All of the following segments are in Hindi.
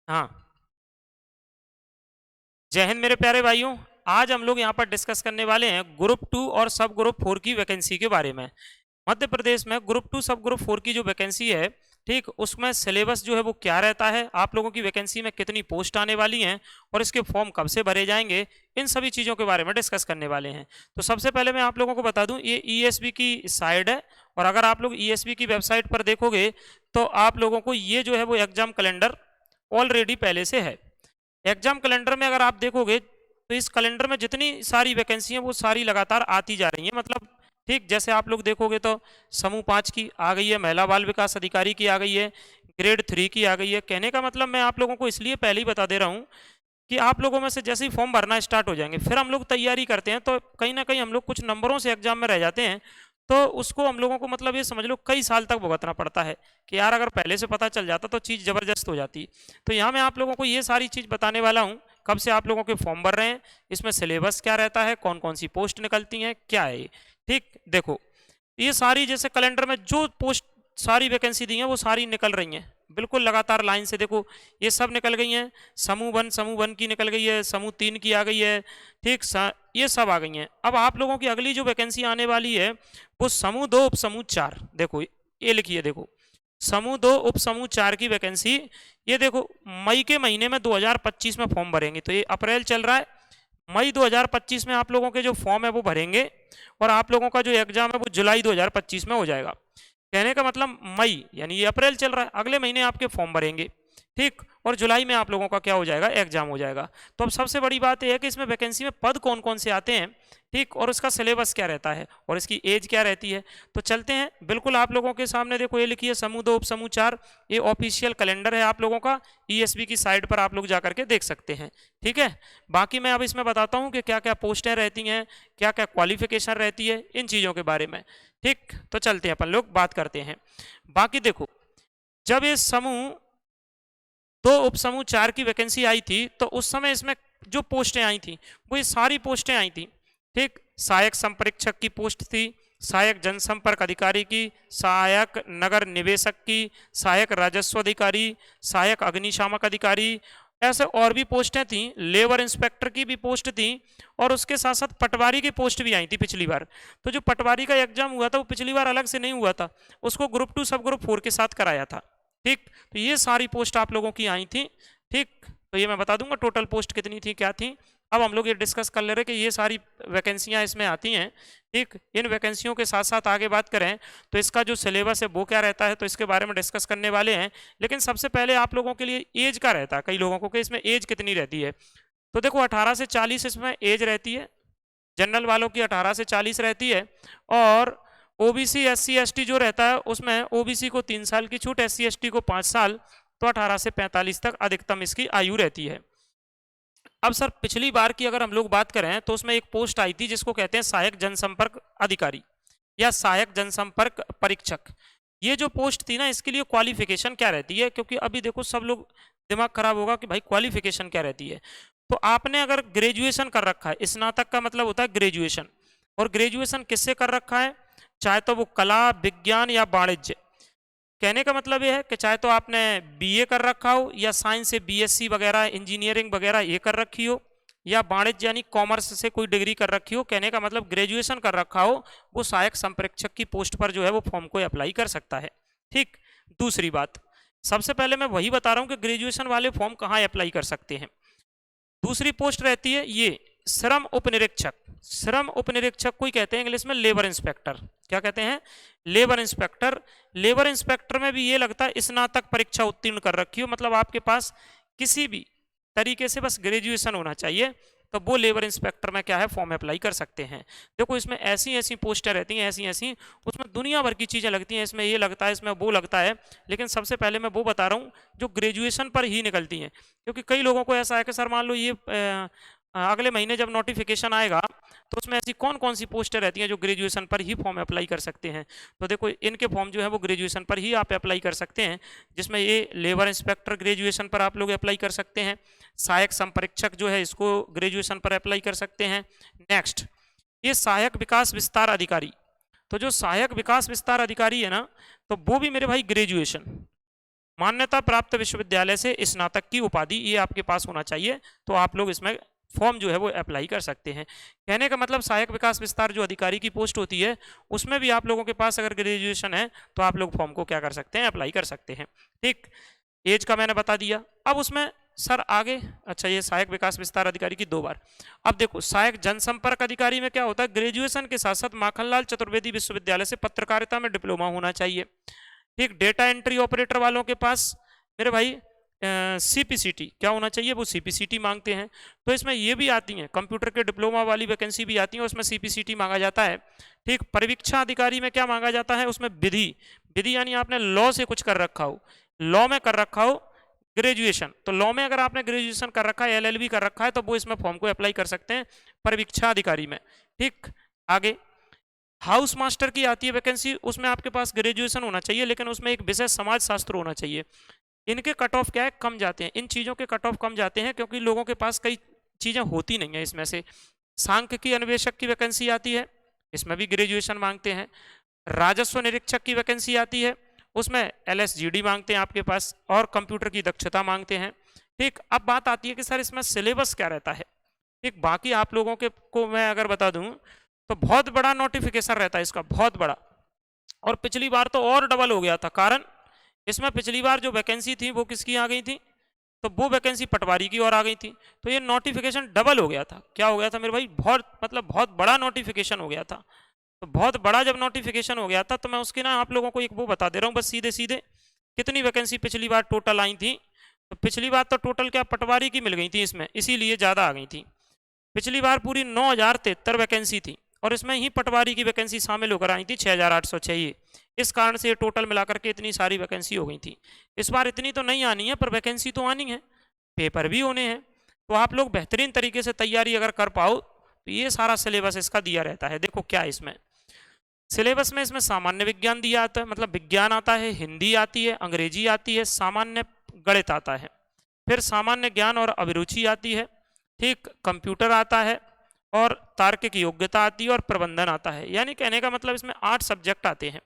हाँ, जय हिंद मेरे प्यारे भाइयों। आज हम लोग यहाँ पर डिस्कस करने वाले हैं ग्रुप 2 और सब ग्रुप 4 की वैकेंसी के बारे में। मध्य प्रदेश में ग्रुप 2 सब ग्रुप 4 की जो वैकेंसी है, ठीक, उसमें सिलेबस जो है वो क्या रहता है, आप लोगों की वैकेंसी में कितनी पोस्ट आने वाली हैं और इसके फॉर्म कब से भरे जाएंगे, इन सभी चीज़ों के बारे में डिस्कस करने वाले हैं। तो सबसे पहले मैं आप लोगों को बता दूं, ये ईएसबी की साइड है और अगर आप लोग ईएसबी की वेबसाइट पर देखोगे तो आप लोगों को ये जो है वो एग्जाम कैलेंडर ऑलरेडी पहले से है। एग्जाम कैलेंडर में अगर आप देखोगे तो इस कैलेंडर में जितनी सारी वैकेंसी हैं वो सारी लगातार आती जा रही हैं। मतलब ठीक जैसे आप लोग देखोगे तो समूह 5 की आ गई है, महिला बाल विकास अधिकारी की आ गई है, ग्रेड 3 की आ गई है। कहने का मतलब मैं आप लोगों को इसलिए पहले ही बता दे रहा हूँ कि आप लोगों में से जैसे ही फॉर्म भरना स्टार्ट हो जाएंगे, फिर हम लोग तैयारी करते हैं तो कहीं ना कहीं हम लोग कुछ नंबरों से एग्जाम में रह जाते हैं। तो उसको हम लोगों को मतलब ये समझ लो कई साल तक भुगतना पड़ता है कि यार अगर पहले से पता चल जाता तो चीज़ ज़बरदस्त हो जाती। तो यहाँ मैं आप लोगों को ये सारी चीज़ बताने वाला हूँ, कब से आप लोगों के फॉर्म भर रहे हैं, इसमें सिलेबस क्या रहता है, कौन कौन सी पोस्ट निकलती हैं, क्या है ये। ठीक, देखो ये सारी जैसे कैलेंडर में जो पोस्ट सारी वैकेंसी दी हैं वो सारी निकल रही हैं बिल्कुल लगातार लाइन से। देखो ये सब निकल गई हैं, समूह 1 की निकल गई है, समूह 3 की आ गई है, ठीक, ये सब आ गई हैं। अब आप लोगों की अगली जो वैकेंसी आने वाली है वो समूह 2 उप समूह 4, देखो ये लिखिए, देखो समूह 2 उप समूह 4 की वैकेंसी। ये देखो मई के महीने में 2025 में फॉर्म भरेंगे, तो ये अप्रैल चल रहा है, मई 2025 में आप लोगों के जो फॉर्म है वो भरेंगे और आप लोगों का जो एग्जाम है वो जुलाई 2025 में हो जाएगा। कहने का मतलब मई यानी ये अप्रैल चल रहा है, अगले महीने आपके फॉर्म भरेंगे, ठीक, और जुलाई में आप लोगों का क्या हो जाएगा, एग्जाम हो जाएगा। तो अब सबसे बड़ी बात यह है कि इसमें वैकेंसी में पद कौन कौन से आते हैं, ठीक, और उसका सिलेबस क्या रहता है और इसकी एज क्या रहती है। तो चलते हैं बिल्कुल आप लोगों के सामने। देखो ये लिखिए समूह 2 उप समूह 4, ये ऑफिशियल कैलेंडर है आप लोगों का, ईएसबी की साइट पर आप लोग जाकर के देख सकते हैं। ठीक है, बाकी मैं अब इसमें बताता हूँ कि क्या क्या पोस्टें रहती हैं, क्या क्या क्वालिफिकेशन रहती है, इन चीज़ों के बारे में। ठीक, तो चलते हैं अपन लोग बात करते हैं। बाकी देखो जब ये समूह 2 उप समूह 4 की वैकेंसी आई थी तो उस समय इसमें जो पोस्टें आई थी वो ये सारी पोस्टें आई थी। ठीक, सहायक संपरीक्षक की पोस्ट थी, सहायक जनसंपर्क अधिकारी की, सहायक नगर निवेशक की, सहायक राजस्व अधिकारी, सहायक अग्निशामक अधिकारी, ऐसे और भी पोस्टें थी, लेबर इंस्पेक्टर की भी पोस्ट थी और उसके साथ साथ पटवारी की पोस्ट भी आई थी पिछली बार। तो जो पटवारी का एग्जाम हुआ था वो पिछली बार अलग से नहीं हुआ था, उसको ग्रुप 2 सब ग्रुप 4 के साथ कराया था। ठीक, तो ये सारी पोस्ट आप लोगों की आई थी। ठीक, तो ये मैं बता दूंगा टोटल पोस्ट कितनी थी, क्या थी। अब हम लोग ये डिस्कस कर ले रहे कि ये सारी वैकेंसियां इसमें आती हैं। ठीक, इन वैकेंसियों के साथ साथ आगे बात करें तो इसका जो सिलेबस है वो क्या रहता है, तो इसके बारे में डिस्कस करने वाले हैं। लेकिन सबसे पहले आप लोगों के लिए एज का रहता है, कई लोगों को कि इसमें एज कितनी रहती है। तो देखो 18 से 40 इसमें एज रहती है, जनरल वालों की 18 से 40 रहती है और ओबीसी एससी एसटी जो रहता है उसमें ओबीसी को 3 साल की छूट, एससी एसटी को 5 साल, तो 18 से 45 तक अधिकतम इसकी आयु रहती है। अब सर पिछली बार की अगर हम लोग बात करें तो उसमें एक पोस्ट आई थी जिसको कहते हैं सहायक जनसंपर्क अधिकारी या सहायक जनसंपर्क परीक्षक। ये जो पोस्ट थी ना इसके लिए क्वालिफिकेशन क्या रहती है, क्योंकि अभी देखो सब लोग दिमाग खराब होगा कि भाई क्वालिफिकेशन क्या रहती है। तो आपने अगर ग्रेजुएशन कर रखा है, स्नातक का मतलब होता है ग्रेजुएशन, और ग्रेजुएशन किससे कर रखा है, चाहे तो वो कला विज्ञान या वाणिज्य। कहने का मतलब ये है कि चाहे तो आपने बीए कर रखा हो या साइंस से बीएससी वगैरह इंजीनियरिंग वगैरह ये कर रखी हो, या वाणिज्य यानी कॉमर्स से कोई डिग्री कर रखी हो, कहने का मतलब ग्रेजुएशन कर रखा हो, वो सहायक संप्रेक्षक की पोस्ट पर जो है वो फॉर्म को अप्लाई कर सकता है। ठीक, दूसरी बात, सबसे पहले मैं वही बता रहा हूँ कि ग्रेजुएशन वाले फॉर्म कहाँ अप्लाई कर सकते हैं। दूसरी पोस्ट रहती है ये श्रम उपनिरीक्षक। श्रम उपनिरीक्षक को ही कहते हैं इंग्लिश में लेबर इंस्पेक्टर। क्या कहते हैं, लेबर इंस्पेक्टर। लेबर इंस्पेक्टर में भी ये लगता है स्नातक परीक्षा उत्तीर्ण कर रखी हो, मतलब आपके पास किसी भी तरीके से बस ग्रेजुएशन होना चाहिए, तो वो लेबर इंस्पेक्टर में क्या है फॉर्म अप्लाई कर सकते हैं। देखो इसमें ऐसी ऐसी पोस्टें रहती हैं, ऐसी ऐसी, उसमें दुनिया भर की चीज़ें लगती हैं, इसमें ये लगता है इसमें वो लगता है, लेकिन सबसे पहले मैं वो बता रहा हूँ जो ग्रेजुएशन पर ही निकलती हैं। क्योंकि कई लोगों को ऐसा है कि सर मान लो ये अगले महीने जब नोटिफिकेशन आएगा तो उसमें ऐसी कौन कौन सी पोस्टें रहती हैं जो ग्रेजुएशन पर ही फॉर्म अप्लाई कर सकते हैं। तो देखो इनके फॉर्म जो है वो ग्रेजुएशन पर ही आप अप्लाई कर सकते हैं, जिसमें ये लेबर इंस्पेक्टर ग्रेजुएशन पर आप लोग अप्लाई कर सकते हैं, सहायक संपरीक्षक जो है इसको ग्रेजुएशन पर अप्लाई कर सकते हैं। नेक्स्ट, ये सहायक विकास विस्तार अधिकारी। तो जो सहायक विकास विस्तार अधिकारी है ना, तो वो भी मेरे भाई ग्रेजुएशन, मान्यता प्राप्त विश्वविद्यालय से स्नातक की उपाधि ये आपके पास होना चाहिए, तो आप लोग इसमें फॉर्म जो है वो अप्लाई कर सकते हैं। कहने का मतलब सहायक विकास विस्तार जो अधिकारी की पोस्ट होती है उसमें भी आप लोगों के पास अगर ग्रेजुएशन है तो आप लोग फॉर्म को क्या कर सकते हैं, अप्लाई कर सकते हैं। ठीक, एज का मैंने बता दिया। अब उसमें सर आगे, अच्छा ये सहायक विकास विस्तार अधिकारी की 2 बार। अब देखो सहायक जनसंपर्क अधिकारी में क्या होता है, ग्रेजुएशन के साथ साथ माखनलाल चतुर्वेदी विश्वविद्यालय से पत्रकारिता में डिप्लोमा होना चाहिए। ठीक, डेटा एंट्री ऑपरेटर वालों के पास मेरे भाई सीपीसीटी क्या होना चाहिए, वो सीपीसीटी मांगते हैं। तो इसमें ये भी आती हैं, कंप्यूटर के डिप्लोमा वाली वैकेंसी भी आती है, उसमें सीपीसीटी मांगा जाता है। ठीक, परीक्षा अधिकारी में क्या मांगा जाता है, उसमें विधि, विधि यानी आपने लॉ से कुछ कर रखा हो, लॉ में कर रखा हो ग्रेजुएशन, तो लॉ में अगर आपने ग्रेजुएशन कर रखा है, एलएलबी कर रखा है, तो वो इसमें फॉर्म को अप्लाई कर सकते हैं परीक्षा अधिकारी में। ठीक, आगे हाउस मास्टर की आती है वैकेंसी, उसमें आपके पास ग्रेजुएशन होना चाहिए, लेकिन उसमें एक विषय समाज शास्त्र होना चाहिए। इनके कट ऑफ क्या है, कम जाते हैं, इन चीज़ों के कट ऑफ कम जाते हैं क्योंकि लोगों के पास कई चीज़ें होती नहीं है इसमें से। सांख्यिकी अन्वेषक की वैकेंसी आती है, इसमें भी ग्रेजुएशन मांगते हैं। राजस्व निरीक्षक की वैकेंसी आती है, उसमें एलएसजीडी मांगते हैं आपके पास, और कंप्यूटर की दक्षता मांगते हैं। ठीक, अब बात आती है कि सर इसमें सिलेबस क्या रहता है। ठीक, बाकी आप लोगों के को मैं अगर बता दूं तो बहुत बड़ा नोटिफिकेशन रहता है इसका, बहुत बड़ा, और पिछली बार तो और डबल हो गया था। कारण इसमें पिछली बार जो वैकेंसी थी वो किसकी आ गई थी, तो वो वैकेंसी पटवारी की ओर आ गई थी, तो ये नोटिफिकेशन डबल हो गया था। क्या हो गया था मेरे भाई, बहुत बड़ा नोटिफिकेशन हो गया था। तो बहुत बड़ा जब नोटिफिकेशन हो गया था तो मैं उसकी ना आप लोगों को एक वो बता दे रहा हूँ बस सीधे सीधे, कितनी वैकेंसी पिछली बार टोटल आई थी। तो पिछली बार तो टोटल क्या पटवारी की मिल गई थी इसमें, इसीलिए ज़्यादा आ गई थी। पिछली बार पूरी 9073 वैकेंसी थी, और इसमें ही पटवारी की वैकेंसी शामिल होकर आई थी 6806 ये। इस कारण से ये टोटल मिलाकर के इतनी सारी वैकेंसी हो गई थी। इस बार इतनी तो नहीं आनी है, पर वैकेंसी तो आनी है, पेपर भी होने हैं। तो आप लोग बेहतरीन तरीके से तैयारी अगर कर पाओ तो ये सारा सिलेबस इसका दिया रहता है। देखो क्या इसमें सिलेबस में, इसमें सामान्य विज्ञान दिया आता है, मतलब विज्ञान आता है, हिंदी आती है, अंग्रेजी आती है, सामान्य गणित आता है, फिर सामान्य ज्ञान और अभिरुचि आती है। ठीक, कंप्यूटर आता है, और तार्किक योग्यता आती है, और प्रबंधन आता है। यानी कहने का मतलब इसमें 8 सब्जेक्ट आते हैं,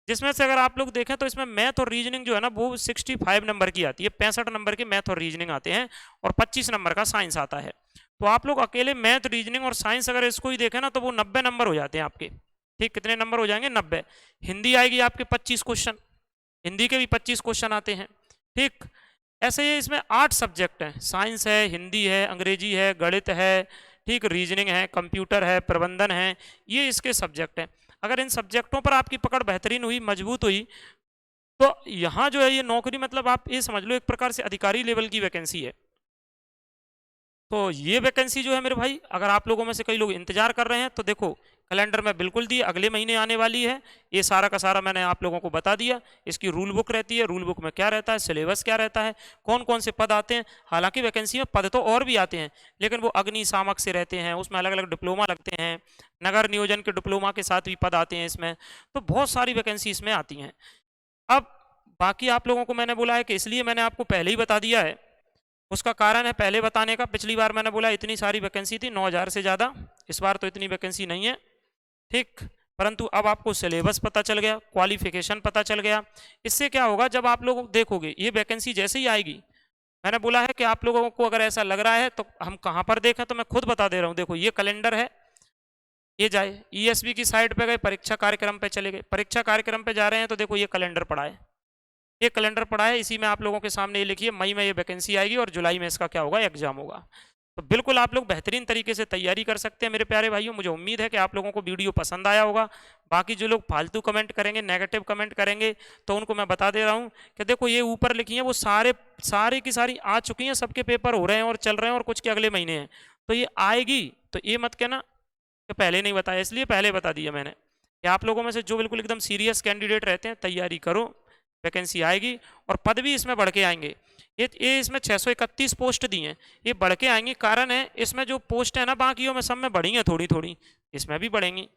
जिसमें से अगर आप लोग देखें तो इसमें मैथ और रीजनिंग जो है ना वो 65 नंबर की आती है, 65 नंबर के मैथ और रीजनिंग आते हैं, और 25 नंबर का साइंस आता है। तो आप लोग अकेले मैथ, रीजनिंग और साइंस अगर इसको ही देखें ना तो वो 90 नंबर हो जाते हैं आपके। ठीक, कितने नंबर हो जाएंगे, 90। हिंदी आएगी आपके 25 क्वेश्चन, हिंदी के भी 25 क्वेश्चन आते हैं। ठीक, ऐसे ही इसमें 8 सब्जेक्ट हैं, साइंस है, हिंदी है, अंग्रेजी है, गणित है, ठीक, रीजनिंग है, कंप्यूटर है, प्रबंधन है, ये इसके सब्जेक्ट हैं। अगर इन सब्जेक्टों पर आपकी पकड़ बेहतरीन हुई, मजबूत हुई, तो यहाँ जो है ये नौकरी, मतलब आप ये समझ लो एक प्रकार से अधिकारी लेवल की वैकेंसी है। तो ये वैकेंसी जो है मेरे भाई, अगर आप लोगों में से कई लोग इंतजार कर रहे हैं तो देखो कैलेंडर में बिल्कुल दी, अगले महीने आने वाली है। ये सारा का सारा मैंने आप लोगों को बता दिया। इसकी रूल बुक रहती है, रूल बुक में क्या रहता है, सिलेबस क्या रहता है, कौन कौन से पद आते हैं। हालांकि वैकेंसी में पद तो और भी आते हैं, लेकिन वो अग्निशामक से रहते हैं, उसमें अलग अलग डिप्लोमा लगते हैं, नगर नियोजन के डिप्लोमा के साथ भी पद आते हैं इसमें। तो बहुत सारी वैकेंसी इसमें आती हैं। अब बाकी आप लोगों को मैंने बोला है कि इसलिए मैंने आपको पहले ही बता दिया है, उसका कारण है पहले बताने का। पिछली बार मैंने बोला इतनी सारी वैकेंसी थी 9000 से ज़्यादा, इस बार तो इतनी वैकेंसी नहीं है। ठीक, परंतु अब आपको सिलेबस पता चल गया, क्वालिफिकेशन पता चल गया। इससे क्या होगा, जब आप लोग देखोगे ये वैकेंसी जैसे ही आएगी, मैंने बोला है कि आप लोगों को अगर ऐसा लग रहा है तो हम कहाँ पर देखें, तो मैं खुद बता दे रहा हूँ। देखो ये कैलेंडर है, ये जाए ईएसबी की साइट पे गए, परीक्षा कार्यक्रम पे चले गए, परीक्षा कार्यक्रम पे जा रहे हैं तो देखो ये कैलेंडर पड़ा है, ये कैलेंडर पड़ा है। इसी में आप लोगों के सामने ये लिखिए मई में ये वैकेंसी आएगी और जुलाई में इसका क्या होगा, एग्जाम होगा। तो बिल्कुल आप लोग बेहतरीन तरीके से तैयारी कर सकते हैं मेरे प्यारे भाइयों। मुझे उम्मीद है कि आप लोगों को वीडियो पसंद आया होगा। बाकी जो लोग फालतू कमेंट करेंगे, नेगेटिव कमेंट करेंगे, तो उनको मैं बता दे रहा हूँ कि देखो ये ऊपर लिखी है वो सारी की सारी आ चुकी हैं, सबके पेपर हो रहे हैं और चल रहे हैं, और कुछ के अगले महीने हैं। तो ये आएगी, तो ये मत कहना कि पहले नहीं बताया, इसलिए पहले बता दिया मैंने कि आप लोगों में से जो बिल्कुल एकदम सीरियस कैंडिडेट रहते हैं, तैयारी करो, वैकेंसी आएगी और पद भी इसमें बढ़ के आएंगे। ये इसमें 631 पोस्ट दी हैं, ये बढ़ के आएंगी। कारण है इसमें जो पोस्ट है ना बाकियों में सब में बढ़ी हैं थोड़ी थोड़ी, इसमें भी बढ़ेंगी,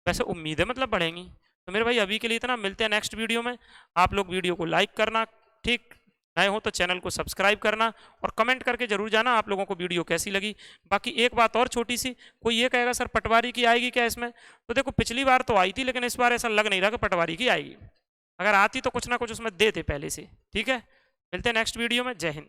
वैसे उम्मीद है मतलब बढ़ेंगी। तो मेरे भाई अभी के लिए इतना, मिलते हैं नेक्स्ट वीडियो में। आप लोग वीडियो को लाइक करना, ठीक, नए हो तो चैनल को सब्सक्राइब करना, और कमेंट करके जरूर जाना आप लोगों को वीडियो कैसी लगी। बाकी एक बात और छोटी सी, कोई ये कहेगा सर पटवारी की आएगी क्या इसमें, तो देखो पिछली बार तो आई थी, लेकिन इस बार ऐसा लग नहीं रहा कि पटवारी की आएगी। अगर आती तो कुछ ना कुछ उसमें देते पहले से। ठीक है, मिलते हैं नेक्स्ट वीडियो में। जय हिंद।